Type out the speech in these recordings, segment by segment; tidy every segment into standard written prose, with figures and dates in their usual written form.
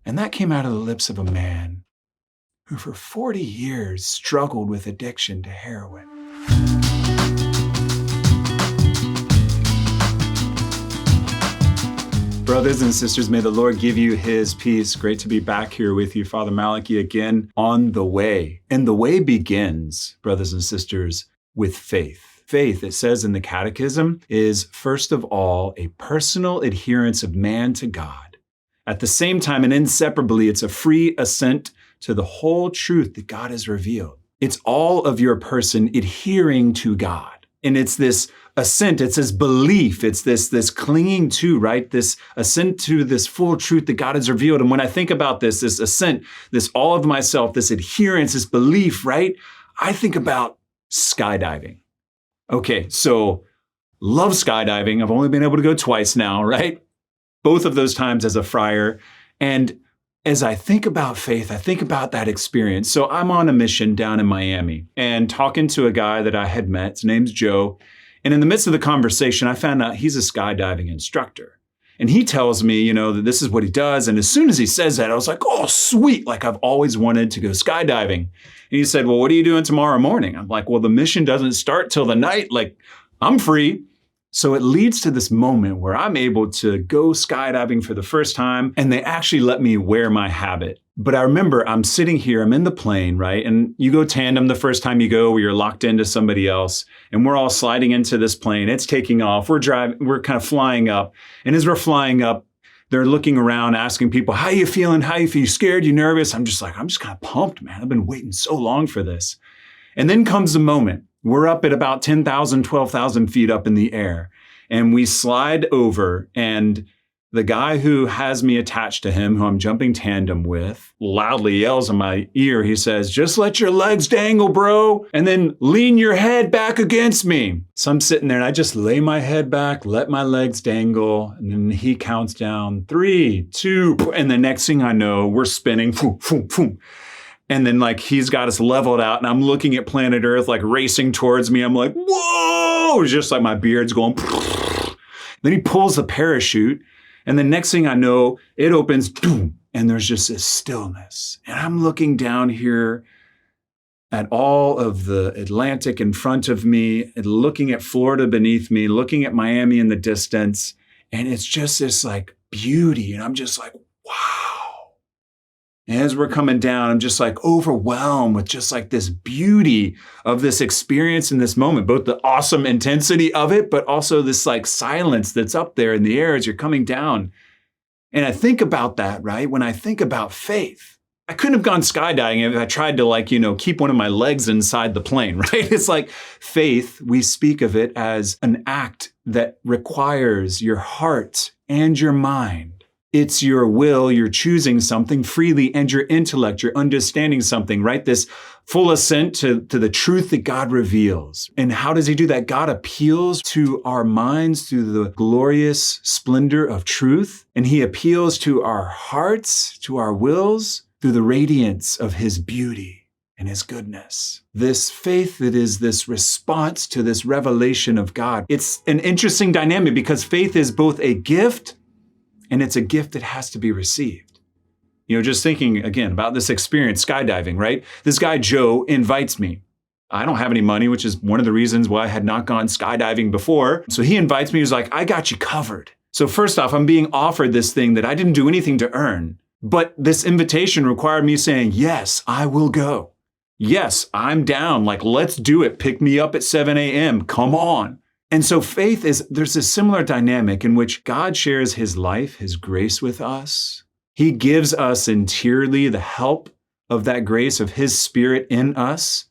And that came out of the lips of a man who for 40 years struggled with addiction to heroin. Brothers and sisters, may the Lord give you his peace. Great to be back here with you, Fr Malachy, again on the way. And the way begins, brothers and sisters, with faith. Faith, it says in the Catechism, is first of all a personal adherence of man to God. At the same time and inseparably, it's a free assent to the whole truth that God has revealed. It's all of your person adhering to God. And it's this assent, it's this belief, it's this clinging to, right? This assent to this full truth that God has revealed. And when I think about this assent, this all of myself, this adherence, this belief, right? I think about skydiving. Okay, so love skydiving. I've only been able to go twice now, right? Both of those times as a friar. And as I think about faith, I think about that experience. So I'm on a mission down in Miami and talking to a guy that I had met. His name's Joe. And in the midst of the conversation, I found out he's a skydiving instructor. And he tells me, that this is what he does. And as soon as he says that, I was like, oh, sweet. Like I've always wanted to go skydiving. And he said, well, what are you doing tomorrow morning? I'm like, well, the mission doesn't start till the night. Like I'm free. So it leads to this moment where I'm able to go skydiving for the first time, and they actually let me wear my habit. But I remember I'm sitting here, I'm in the plane, right? And you go tandem the first time you go where you're locked into somebody else, and we're all sliding into this plane. It's taking off. We're kind of flying up. And as we're flying up, they're looking around, asking people, how you feeling? How you feel? You scared? You nervous? I'm just kind of pumped, man. I've been waiting so long for this. And then comes the moment. We're up at about 10,000, 12,000 feet up in the air. And we slide over, and the guy who has me attached to him, who I'm jumping tandem with, loudly yells in my ear. He says, just let your legs dangle, bro, and then lean your head back against me. So I'm sitting there and I just lay my head back, let my legs dangle. And then he counts down 3, 2, and the next thing I know, we're spinning. Boom, boom, boom. And then he's got us leveled out, and I'm looking at planet Earth, racing towards me. I'm like, whoa, just like my beard's going. Then he pulls the parachute, and the next thing I know, it opens, and there's just this stillness. And I'm looking down here at all of the Atlantic in front of me, and looking at Florida beneath me, looking at Miami in the distance. And it's just this beauty. And I'm just like, wow. And as we're coming down, I'm just overwhelmed with just this beauty of this experience in this moment, both the awesome intensity of it, but also this silence that's up there in the air as you're coming down. And I think about that, right? When I think about faith, I couldn't have gone skydiving if I tried to keep one of my legs inside the plane, right? It's faith, we speak of it as an act that requires your heart and your mind. It's your will, you're choosing something freely, and your intellect, you're understanding something, right? This full assent to the truth that God reveals. And how does he do that? God appeals to our minds through the glorious splendor of truth. And he appeals to our hearts, to our wills, through the radiance of his beauty and his goodness. This faith that is this response to this revelation of God. It's an interesting dynamic because faith is both a gift and it's a gift that has to be received. Just thinking again about this experience, skydiving, right? This guy, Joe, invites me. I don't have any money, which is one of the reasons why I had not gone skydiving before. So he invites me. He's like, I got you covered. So first off, I'm being offered this thing that I didn't do anything to earn. But this invitation required me saying, yes, I will go. Yes, I'm down. Let's do it. Pick me up at 7 a.m. Come on. And so faith there's a similar dynamic in which God shares his life, his grace with us. He gives us interiorly the help of that grace of his Spirit in us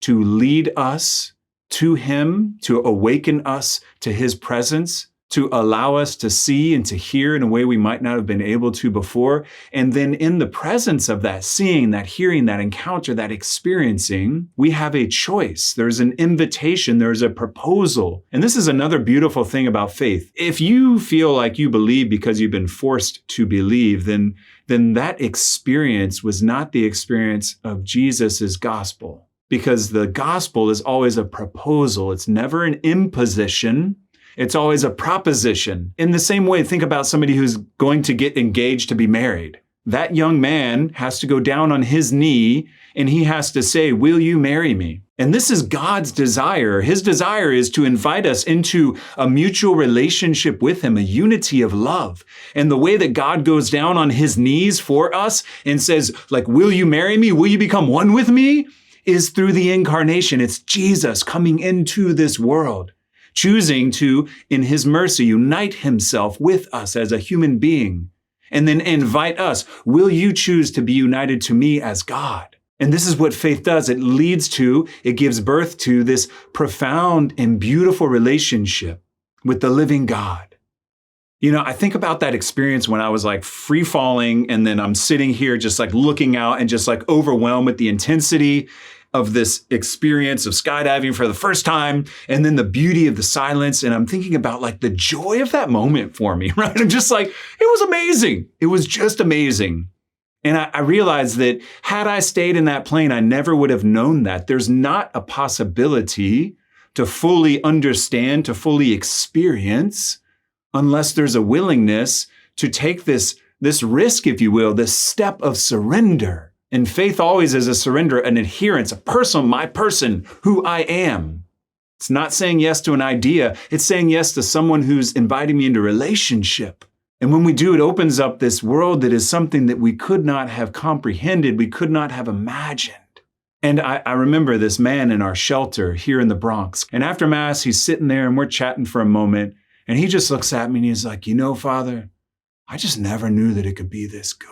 to lead us to him, to awaken us to his presence, to allow us to see and to hear in a way we might not have been able to before. And then in the presence of that seeing, that hearing, that encounter, that experiencing, we have a choice. There's an invitation. There's a proposal. And this is another beautiful thing about faith. If you feel like you believe because you've been forced to believe, then that experience was not the experience of Jesus's gospel. Because the gospel is always a proposal. It's never an imposition. It's always a proposition. In the same way, think about somebody who's going to get engaged to be married. that young man has to go down on his knee and he has to say, will you marry me? And this is God's desire. His desire is to invite us into a mutual relationship with him, a unity of love. And the way that God goes down on his knees for us and says, like, will you marry me? Will you become one with me? Is through the incarnation. It's Jesus coming into this world, choosing to, in his mercy, unite himself with us as a human being, and then invite us. Will you choose to be united to me as God? And this is what faith does. It gives birth to this profound and beautiful relationship with the living God. You know, I think about that experience when I was like free falling, and then I'm sitting here just like looking out and just like overwhelmed with the intensity of this experience of skydiving for the first time, and then the beauty of the silence. And I'm thinking about like the joy of that moment for me, right? I'm just like, it was amazing. It was just amazing. And I realized that had I stayed in that plane, I never would have known that. There's not a possibility to fully understand, to fully experience, unless there's a willingness to take this risk, if you will, this step of surrender. And faith always is a surrender, an adherence, my person, who I am. It's not saying yes to an idea. It's saying yes to someone who's inviting me into relationship. And when we do, it opens up this world that is something that we could not have comprehended, we could not have imagined. And I remember this man in our shelter here in the Bronx. And after Mass, he's sitting there and we're chatting for a moment. And he just looks at me and he's like, you know, Father, I just never knew that it could be this good.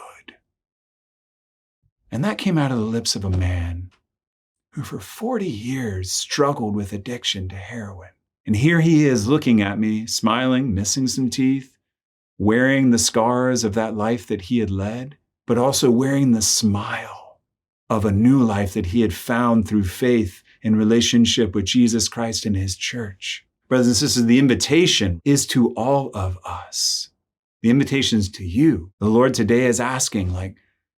And that came out of the lips of a man who for 40 years struggled with addiction to heroin. And here he is looking at me, smiling, missing some teeth, wearing the scars of that life that he had led, but also wearing the smile of a new life that he had found through faith in relationship with Jesus Christ and his church. Brothers and sisters, the invitation is to all of us. The invitation is to you. The Lord today is asking, like,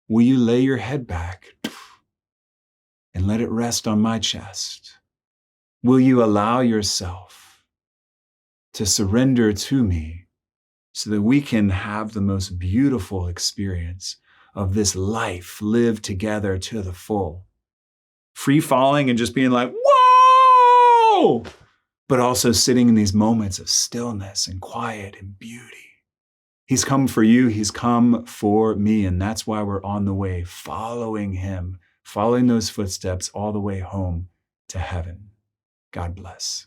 will you lay your head back and let it rest on my chest? Will you allow yourself to surrender to me so that we can have the most beautiful experience of this life lived together to the full? Free falling and just being like, whoa! But also sitting in these moments of stillness and quiet and beauty. He's come for you. He's come for me. And that's why we're on the way, following him, following those footsteps all the way home to heaven. God bless.